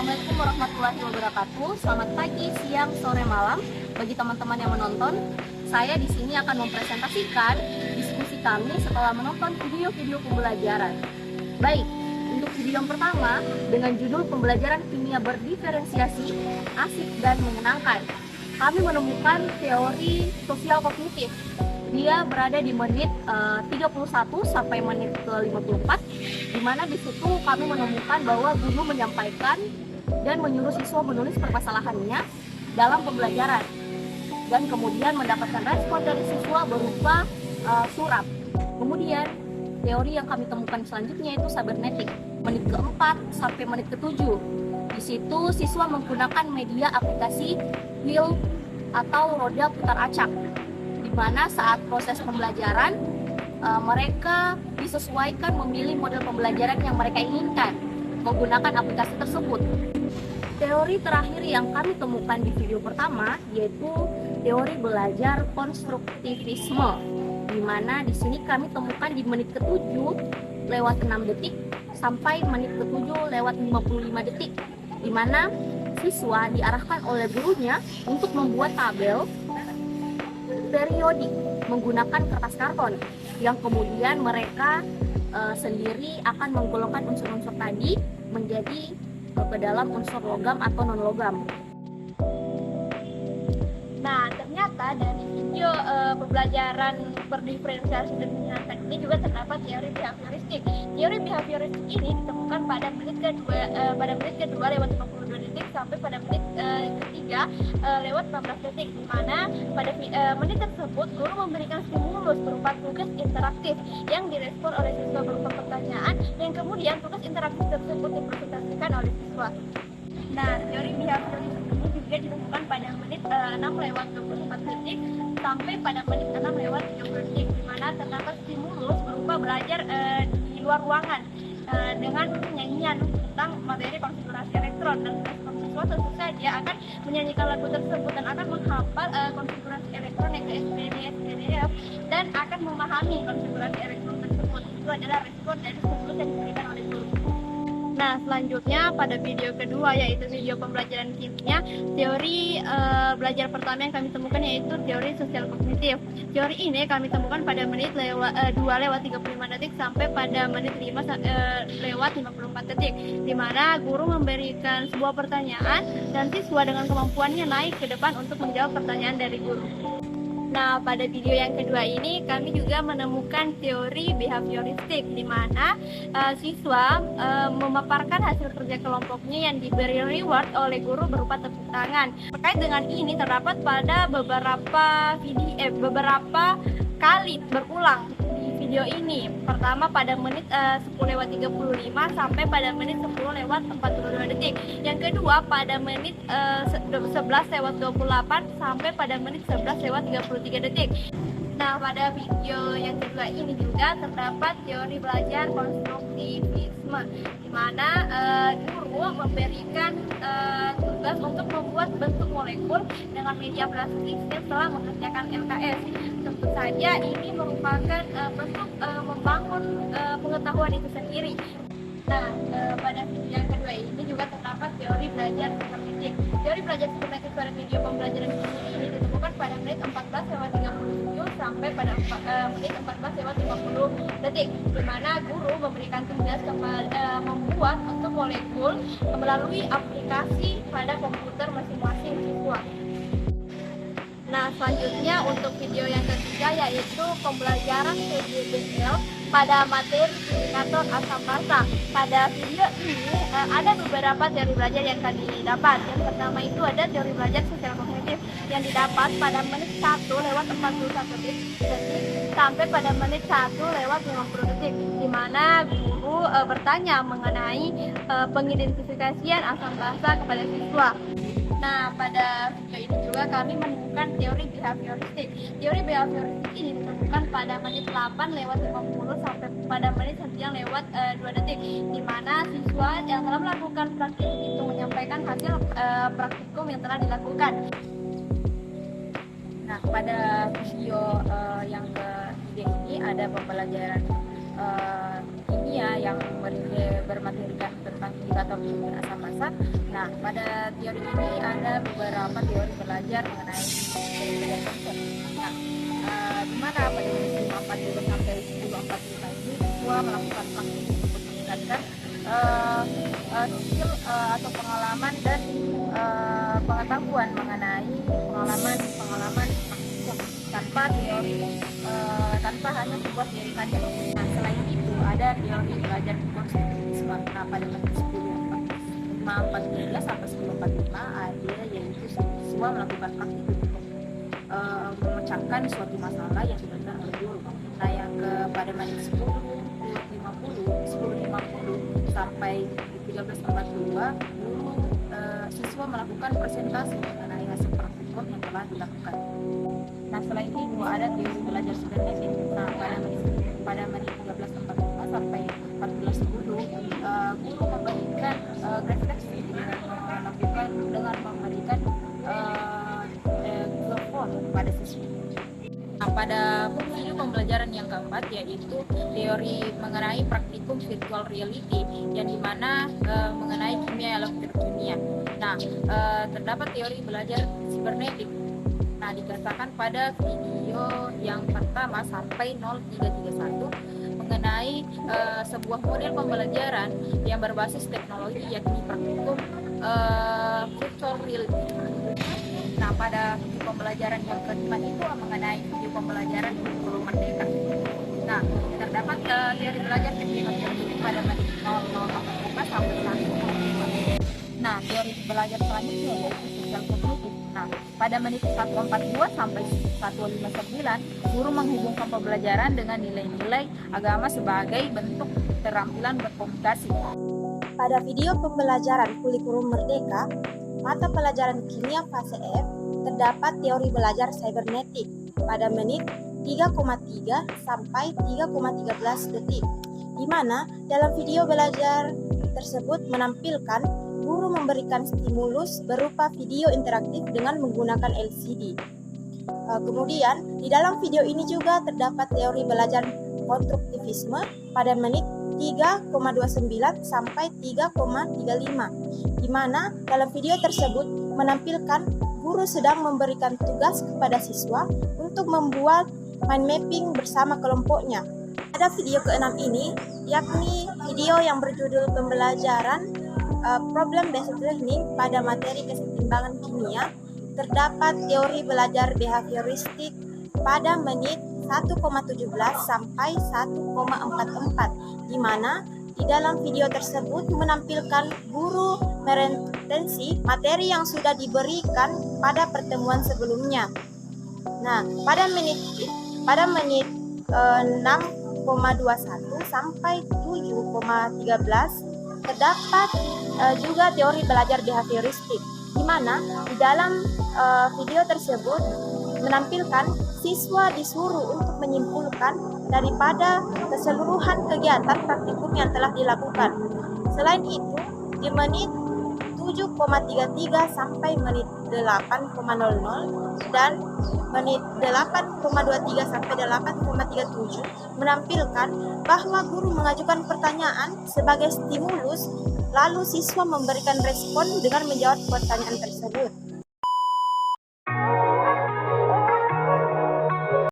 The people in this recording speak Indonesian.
Assalamualaikum warahmatullahi wabarakatuh. Selamat pagi, siang, sore, malam bagi teman-teman yang menonton. Saya di sini akan mempresentasikan diskusi kami setelah menonton video-video pembelajaran. Baik, untuk video yang pertama dengan judul pembelajaran kimia berdiferensiasi, asik dan menyenangkan. Kami menemukan teori sosial kognitif. Dia berada di menit 31 sampai menit ke-54, di mana di situ kami menemukan bahwa guru menyampaikan dan menyuruh siswa menulis permasalahannya dalam pembelajaran dan kemudian mendapatkan respon dari siswa berupa surat. Kemudian teori yang kami temukan selanjutnya itu cybernetik, menit ke-4 sampai menit ke-7. Di situ siswa menggunakan media aplikasi wheel atau roda putar acak, di mana saat proses pembelajaran mereka disesuaikan memilih model pembelajaran yang mereka inginkan menggunakan aplikasi tersebut. Teori terakhir yang kami temukan di video pertama yaitu teori belajar konstruktivisme, di mana di sini kami temukan di menit ke-7 lewat 6 detik sampai menit ke-7 lewat 55 detik, di mana siswa diarahkan oleh gurunya untuk membuat tabel periodik menggunakan kertas karton yang kemudian mereka sendiri akan menggolongkan unsur-unsur tadi menjadi ke dalam unsur logam atau non logam. Nah, ternyata dari video pembelajaran berdiferensiasi dan menyenangkan ini juga terdapat teori behavioristik. Teori behavioristik ini ditemukan pada menit kedua lewat 52 detik sampai pada menit ketiga lewat 15 detik, di mana pada menit tersebut guru memberikan stimulus berupa tugas interaktif yang direspon oleh siswa berupa pertanyaan dan kemudian tugas interaktif tersebut dipresentasikan oleh siswa. Nah, teori behavioristik ini juga ditemukan pada menit 6 lewat 24 detik sampai pada menit 6 lewat 30 detik, di mana terdapat stimulus berupa belajar di luar ruangan dengan nyanyian tentang materi konfigurasi elektron, dan respon siswa tentu saja akan menyanyikan lagu tersebut dan akan menghafal konfigurasi elektron yang ke SPD, SPDF dan akan memahami konfigurasi elektron tersebut. Itu adalah respon dari stimulus yang diberikan oleh guru. Nah, selanjutnya pada video kedua yaitu video pembelajaran kimia, teori belajar pertama yang kami temukan yaitu teori sosial kognitif. Teori ini kami temukan pada menit 2 lewat 35 detik sampai pada menit 5 lewat 54 detik, di mana guru memberikan sebuah pertanyaan dan siswa dengan kemampuannya naik ke depan untuk menjawab pertanyaan dari guru. Nah, pada video yang kedua ini kami juga menemukan teori behavioristik, di mana siswa memaparkan hasil kerja kelompoknya yang diberi reward oleh guru berupa tepuk tangan. Terkait dengan ini terdapat pada beberapa kali berulang di video ini. Pertama pada menit 10 lewat 35 sampai pada menit 10 lewat 42 detik. Yang kedua pada menit 11 lewat 28 sampai pada menit 11 lewat 33 detik. Nah, pada video yang kedua ini juga terdapat teori belajar konstruktivisme, di mana guru memberikan tugas untuk membuat bentuk molekul dengan media plastik setelah mengerjakan LKS. Tentu saja ini merupakan bentuk membangun pengetahuan itu sendiri. Nah, pada video yang kedua ini juga terdapat teori belajar sibernetik. Teori belajar sibernetik pada video pembelajaran ini ditemukan pada menit 14 lewat 37 sampai pada menit 14 lewat 50 detik, di mana guru memberikan tugas membuat untuk molekul melalui aplikasi pada komputer masing-masing siswa. Nah, selanjutnya untuk video yang ketiga yaitu pembelajaran PJBL pada materi indikator asam basa. Pada video ini ada beberapa teori belajar yang kami dapat. Yang pertama itu ada teori belajar sosial kognitif yang didapat pada menit 1 lewat 41 detik sampai pada menit 1 lewat 50 detik, di mana guru bertanya mengenai pengidentifikasian asam basa kepada siswa. Nah, pada video ini juga kami menemukan teori behavioristik. Teori behavioristik ini ditemukan pada menit 8 lewat 50 sampai pada menit 9 lewat 2 detik, di mana siswa yang telah melakukan praktikum itu menyampaikan hasil praktikum yang telah dilakukan. Nah, pada video yang ketiga ini ada pembelajaran kimia kimia yang bermaterikan tentang indikator kimia asam basa. Nah, pada teori ini ada beberapa teori belajar mengenai teori konsep. Nah, di mana pada menit 5.40 sampai 10.45 ini siswa melakukan praktik untuk meningkatkan skill atau pengalaman dan pengetahuan mengenai pengalaman praktikum tanpa teori, tanpa hanya sebuah teori saja. Nah, selain itu ada teori belajar konstruktivisme. Nah, pada menit 10.45 sampai 10.45 ada yaitu siswa melakukan praktik untuk memecahkan suatu masalah yang benar berguru. Nah, yang pada menit 10.50 sampai 13.42 guru siswa melakukan presentasi mengenai hasil praktikum yang telah dilakukan. Nah, selain itu ada teori belajar sibernetik. Nah, pada menit 13.45 sampai 14.10 guru memberikan refleksi dengan memberikan telepon pada siswa. Nah, pada video pembelajaran yang keempat yaitu teori mengenai praktikum virtual reality yang dimana mengenai kimia elektrokimia. Nah, terdapat teori belajar sibernetik. Nah, dikatakan pada video yang pertama sampai 0331 mengenai sebuah model pembelajaran yang berbasis teknologi yakni praktikum virtual reality. Nah, pada video pembelajaran yang kelima itu mengenai video pembelajaran kurikulum merdeka. Nah, terdapat teori belajar teknik pada menit 0045 sampai 1. Nah, teori belajar selanjutnya yaitu sosial kognitif. Nah, pada menit 142 sampai 159, guru menghubungkan pembelajaran dengan nilai-nilai agama sebagai bentuk keterampilan berkomunikasi. Pada video pembelajaran kurikulum merdeka, mata pelajaran kimia fase F, terdapat teori belajar cybernetik pada menit 3,3 sampai 3,13 detik, di mana dalam video belajar tersebut menampilkan guru memberikan stimulus berupa video interaktif dengan menggunakan LCD. Kemudian, di dalam video ini juga terdapat teori belajar konstruktivisme pada menit 3,29 sampai 3,35, di mana dalam video tersebut menampilkan guru sedang memberikan tugas kepada siswa untuk membuat mind mapping bersama kelompoknya. Pada video ke-6 ini, yakni video yang berjudul pembelajaran problem based learning pada materi kesetimbangan kimia, terdapat teori belajar behavioristik pada menit 1,17 sampai 1,44, di mana di dalam video tersebut menampilkan guru meretensi materi yang sudah diberikan pada pertemuan sebelumnya. Nah, pada menit 6,21 sampai 7,13 terdapat juga teori belajar behavioristik, di mana di dalam video tersebut menampilkan siswa disuruh untuk menyimpulkan daripada keseluruhan kegiatan praktikum yang telah dilakukan. Selain itu, di menit 7,33 sampai menit 8,00 dan menit 8,23 sampai 8,37 menampilkan bahwa guru mengajukan pertanyaan sebagai stimulus, lalu siswa memberikan respon dengan menjawab pertanyaan tersebut.